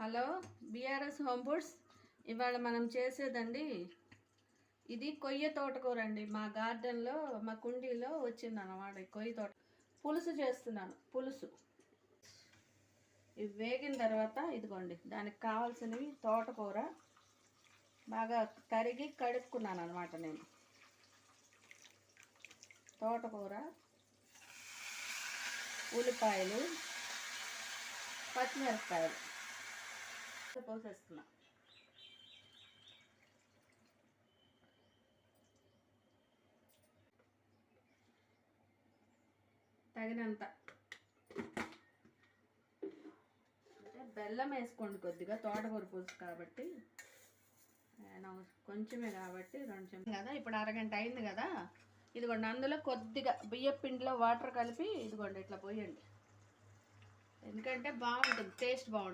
Hello BRS home foods. ఇవాళ మనం చేసేదండి ఇది కొయ్య తోటకూర అండి. మా గార్డెన్లో మా కుండీలో వచ్చిందన్నమాట ఈ కొయ్య తోట. పులుసు చేస్తున్నాను. పులుసు ఇవి వేగిన తర్వాత ఇదిగోండి దానికి కావాల్సినవి తోటకూర బాగా తరిగి కడుక్కున్నాను అనమాట. నేను తోటకూర, ఉల్లిపాయలు, పచ్చిమిరపకాయలు పోసేస్తున్నా. తగినంత అంటే బెల్లం వేసుకోండి కొద్దిగా, తోటకూర పులుసు కాబట్టి కొంచెమే కాబట్టి 2 చెంచాలు కదా. ఇప్పుడు అరగంట అయింది కదా. ఇదిగోండి అందులో కొద్దిగా బియ్యం పిండిలో వాటర్ కలిపి ఇదిగోండి ఇట్లా పోయండి. ఎందుకంటే బాగుంటుంది, టేస్ట్ బాగుంటుంది.